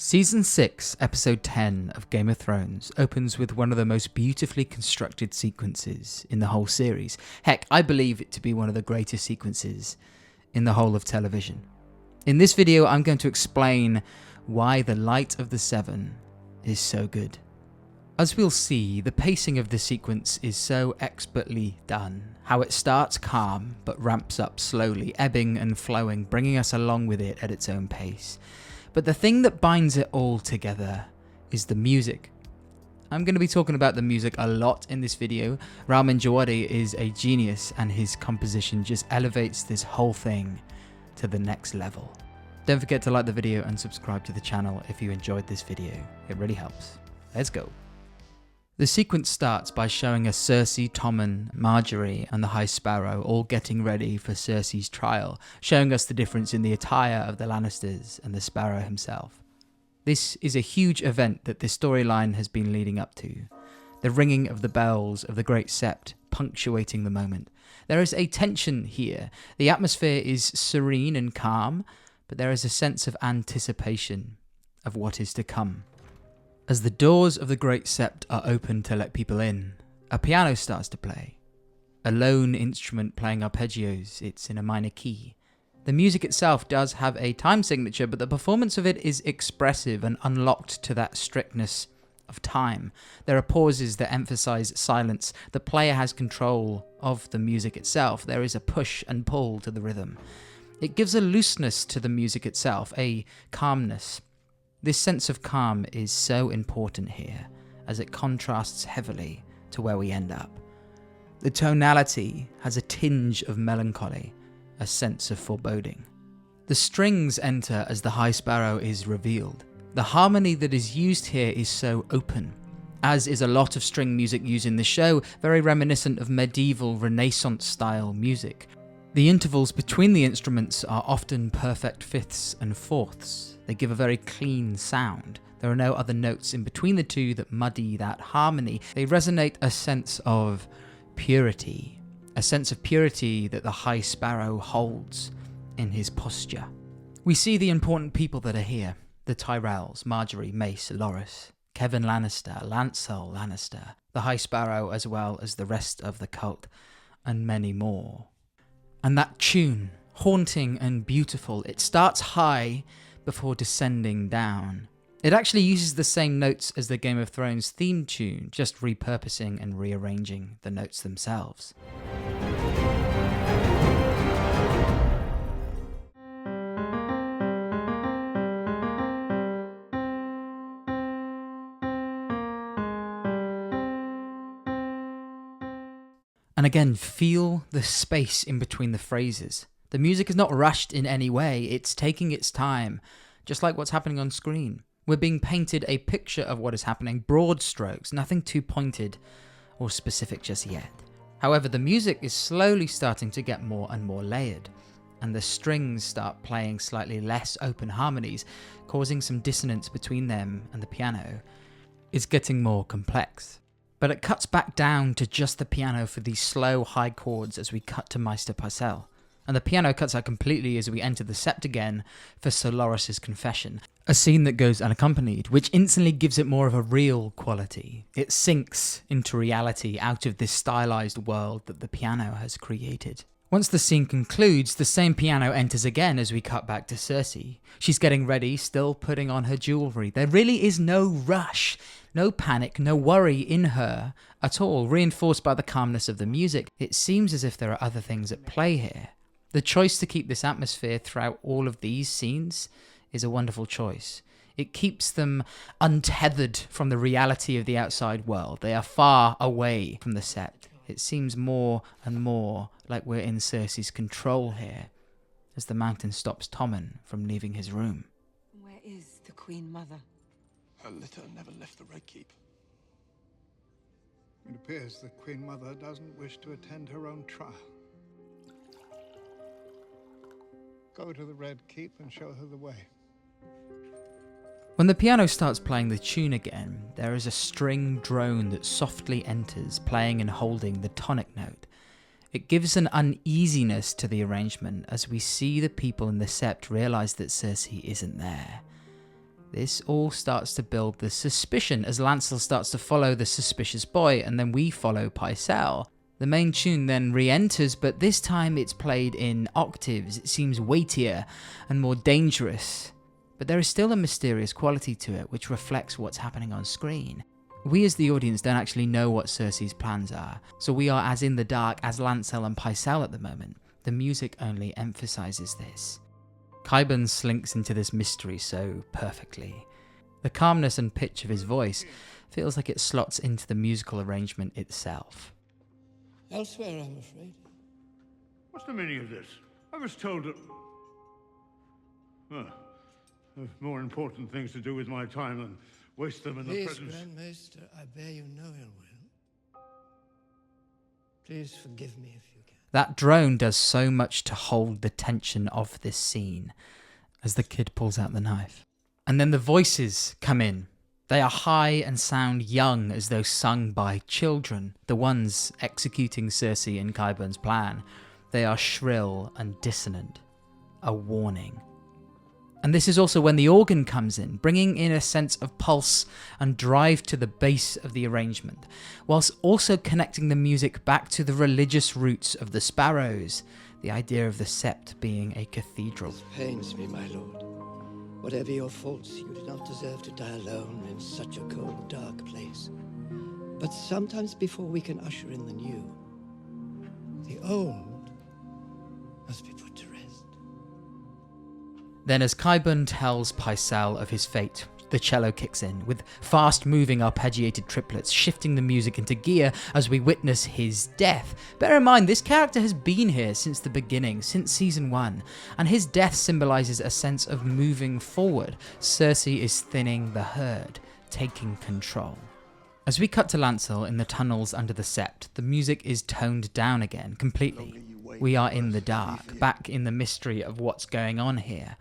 Season 6, Episode 10 of Game of Thrones opens with one of the most beautifully constructed sequences in the whole series. Heck, I believe it to be one of the greatest sequences in the whole of television. In this video, I'm going to explain why the Light of the Seven is so good. As we'll see, the pacing of the sequence is so expertly done. How it starts calm, but ramps up slowly, ebbing and flowing, bringing us along with it at its own pace. But the thing that binds it all together is the music. I'm going to be talking about the music a lot in this video. Ramin Djawadi is a genius and his composition just elevates this whole thing to the next level. Don't forget to like the video and subscribe to the channel if you enjoyed this video. It really helps. Let's go. The sequence starts by showing us Cersei, Tommen, Marjorie and the High Sparrow all getting ready for Cersei's trial, showing us the difference in the attire of the Lannisters and the Sparrow himself. This is a huge event that this storyline has been leading up to. The ringing of the bells of the Great Sept punctuating the moment. There is a tension here. The atmosphere is serene and calm, but there is a sense of anticipation of what is to come. As the doors of the Great Sept are opened to let people in, a piano starts to play. A lone instrument playing arpeggios, it's in a minor key. The music itself does have a time signature, but the performance of it is expressive and unlocked to that strictness of time. There are pauses that emphasize silence. The player has control of the music itself. There is a push and pull to the rhythm. It gives a looseness to the music itself, a calmness. This sense of calm is so important here, as it contrasts heavily to where we end up. The tonality has a tinge of melancholy, a sense of foreboding. The strings enter as the High Sparrow is revealed. The harmony that is used here is so open, as is a lot of string music used in the show, very reminiscent of medieval Renaissance-style music. The intervals between the instruments are often perfect fifths and fourths. They give a very clean sound. There are no other notes in between the two that muddy that harmony. They resonate a sense of purity that the High Sparrow holds in his posture. We see the important people that are here. The Tyrells, Marjorie, Mace, Loras, Kevin Lannister, Lancel Lannister, the High Sparrow, as well as the rest of the cult, and many more. And that tune, haunting and beautiful, it starts high before descending down. It actually uses the same notes as the Game of Thrones theme tune, just repurposing and rearranging the notes themselves. And again, feel the space in between the phrases. The music is not rushed in any way, it's taking its time, just like what's happening on screen. We're being painted a picture of what is happening, broad strokes, nothing too pointed or specific just yet. However, the music is slowly starting to get more and more layered, and the strings start playing slightly less open harmonies, causing some dissonance between them and the piano. It's getting more complex. But it cuts back down to just the piano for these slow high chords as we cut to Maester Pycelle. And the piano cuts out completely as we enter the Sept again for Sir Loras' confession. A scene that goes unaccompanied, which instantly gives it more of a real quality. It sinks into reality out of this stylized world that the piano has created. Once the scene concludes, the same piano enters again as we cut back to Cersei. She's getting ready, still putting on her jewellery. There really is no rush, no panic, no worry in her at all, reinforced by the calmness of the music. It seems as if there are other things at play here. The choice to keep this atmosphere throughout all of these scenes is a wonderful choice. It keeps them untethered from the reality of the outside world. They are far away from the Sept. It seems more and more like we're in Cersei's control here, as the mountain stops Tommen from leaving his room. Where is the Queen Mother? Her litter never left the Red Keep. It appears the Queen Mother doesn't wish to attend her own trial. Go to the Red Keep and show her the way. When the piano starts playing the tune again, there is a string drone that softly enters, playing and holding the tonic note. It gives an uneasiness to the arrangement as we see the people in the Sept realise that Cersei isn't there. This all starts to build the suspicion as Lancel starts to follow the suspicious boy, and then we follow Pycelle. The main tune then re-enters, but this time it's played in octaves. It seems weightier and more dangerous. But there is still a mysterious quality to it, which reflects what's happening on screen. We as the audience don't actually know what Cersei's plans are, so we are as in the dark as Lancel and Pycelle at the moment. The music only emphasises this. Qyburn slinks into this mystery so perfectly. The calmness and pitch of his voice feels like it slots into the musical arrangement itself. Elsewhere, I'm afraid. What's the meaning of this? I was told that... Well, I've more important things to do with my time than waste them in the Please, presence... Grand Maester, I bear you no ill will. Please forgive me if you can. That drone does so much to hold the tension of this scene as the kid pulls out the knife. And then the voices come in. They are high and sound young as though sung by children, the ones executing Cersei and Qyburn's plan. They are shrill and dissonant, a warning. And this is also when the organ comes in, bringing in a sense of pulse and drive to the base of the arrangement, whilst also connecting the music back to the religious roots of the Sparrows, the idea of the Sept being a cathedral. This pains me, my lord. Whatever your faults, you did not deserve to die alone in such a cold, dark place. But sometimes before we can usher in the new, the old must be put to rest. Then as Qyburn tells Pycelle of his fate, the cello kicks in, with fast-moving arpeggiated triplets shifting the music into gear as we witness his death. Bear in mind, this character has been here since the beginning, since Season 1, and his death symbolises a sense of moving forward. Cersei is thinning the herd, taking control. As we cut to Lancel in the tunnels under the Sept, the music is toned down again, completely. We are in the dark, back in the mystery of what's going on here.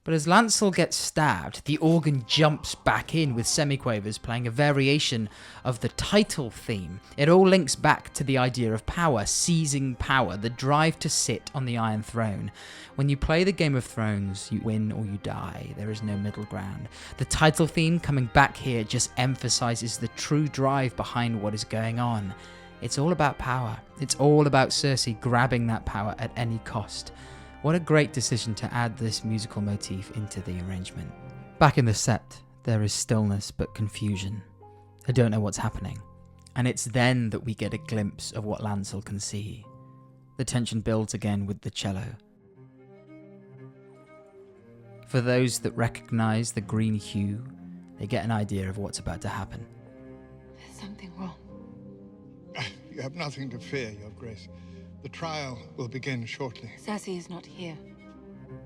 But as Lancel gets stabbed, the organ jumps back in with semiquavers playing a variation of the title theme. It all links back to the idea of power, seizing power, the drive to sit on the Iron Throne. When you play the Game of Thrones, you win or you die. There is no middle ground. The title theme coming back here just emphasizes the true drive behind what is going on. It's all about power. It's all about Cersei grabbing that power at any cost. What a great decision to add this musical motif into the arrangement. Back in the Sept, there is stillness but confusion. I don't know what's happening. And it's then that we get a glimpse of what Lancel can see. The tension builds again with the cello. For those that recognise the green hue, they get an idea of what's about to happen. There's something wrong. You have nothing to fear, Your Grace. The trial will begin shortly. Cersei is not here.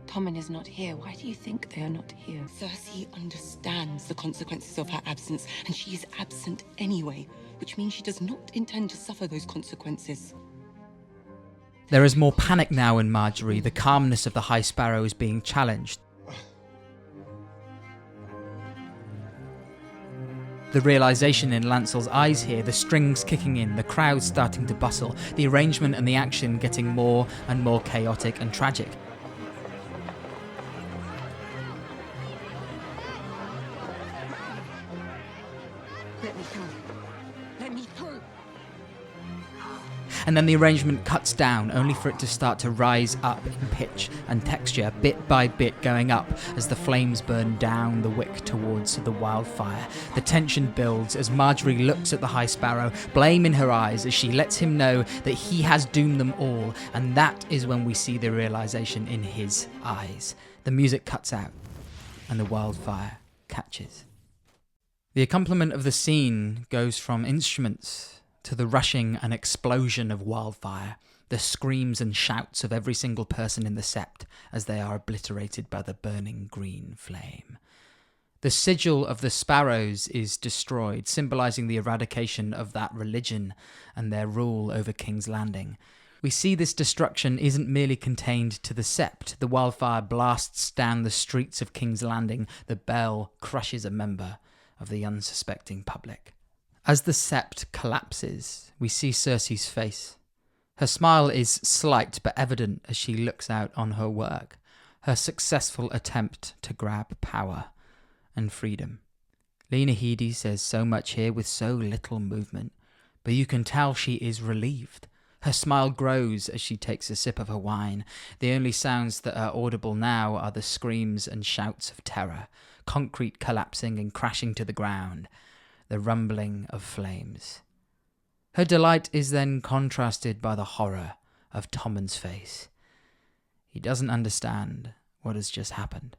Tommen is not here. Why do you think they are not here? Cersei understands the consequences of her absence, and she is absent anyway, which means she does not intend to suffer those consequences. There is more panic now in Marjorie. The calmness of the High Sparrow is being challenged. The realisation in Lancel's eyes here, the strings kicking in, the crowd starting to bustle, the arrangement and the action getting more and more chaotic and tragic. Let me go. Let me go. And then the arrangement cuts down, only for it to start to rise up in pitch and texture, bit by bit going up as the flames burn down the wick towards the wildfire. The tension builds as Marjorie looks at the High Sparrow, blame in her eyes as she lets him know that he has doomed them all, and that is when we see the realisation in his eyes. The music cuts out, and the wildfire catches. The accompaniment of the scene goes from instruments to the rushing and explosion of wildfire, the screams and shouts of every single person in the Sept as they are obliterated by the burning green flame. The sigil of the Sparrows is destroyed, symbolising the eradication of that religion and their rule over King's Landing. We see this destruction isn't merely contained to the Sept. The wildfire blasts down the streets of King's Landing. The bell crushes a member of the unsuspecting public. As the Sept collapses, we see Cersei's face. Her smile is slight but evident as she looks out on her work, her successful attempt to grab power. and freedom. Lena Headey says so much here with so little movement, but you can tell she is relieved. Her smile grows as she takes a sip of her wine. The only sounds that are audible now are the screams and shouts of terror, concrete collapsing and crashing to the ground, the rumbling of flames. Her delight is then contrasted by the horror of Tommen's face. He doesn't understand what has just happened.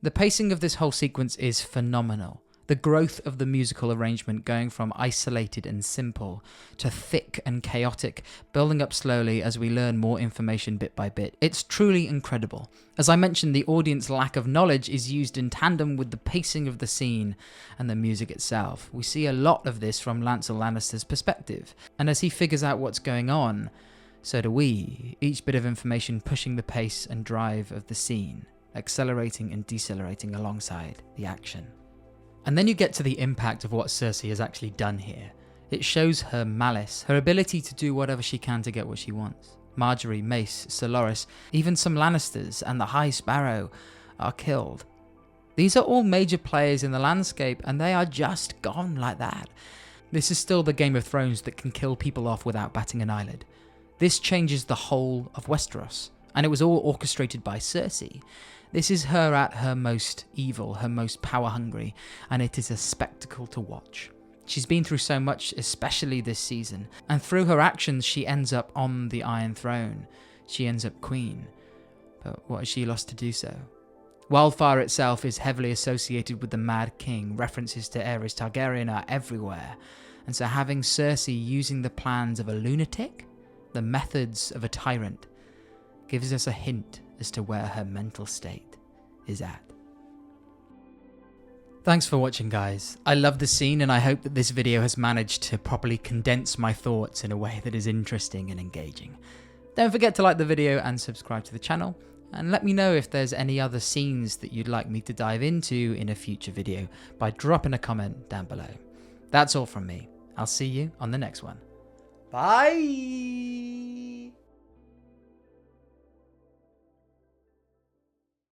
The pacing of this whole sequence is phenomenal. The growth of the musical arrangement going from isolated and simple to thick and chaotic, building up slowly as we learn more information bit by bit. It's truly incredible. As I mentioned, the audience's lack of knowledge is used in tandem with the pacing of the scene and the music itself. We see a lot of this from Lancel Lannister's perspective, and as he figures out what's going on, so do we, each bit of information pushing the pace and drive of the scene, accelerating and decelerating alongside the action. And then you get to the impact of what Cersei has actually done here. It shows her malice, her ability to do whatever she can to get what she wants. Marjorie, Mace, Sir Loras, even some Lannisters and the High Sparrow are killed. These are all major players in the landscape and they are just gone like that. This is still the Game of Thrones that can kill people off without batting an eyelid. This changes the whole of Westeros, and it was all orchestrated by Cersei. This is her at her most evil, her most power-hungry, and it is a spectacle to watch. She's been through so much, especially this season, and through her actions she ends up on the Iron Throne. She ends up queen. But what has she lost to do so? Wildfire itself is heavily associated with the Mad King. References to Aerys Targaryen are everywhere. And so having Cersei using the plans of a lunatic, the methods of a tyrant, gives us a hint as to where her mental state is at. Thanks for watching, guys. I love the scene and I hope that this video has managed to properly condense my thoughts in a way that is interesting and engaging. Don't forget to like the video and subscribe to the channel, and let me know if there's any other scenes that you'd like me to dive into in a future video by dropping a comment down below. That's all from me. I'll see you on the next one. Bye!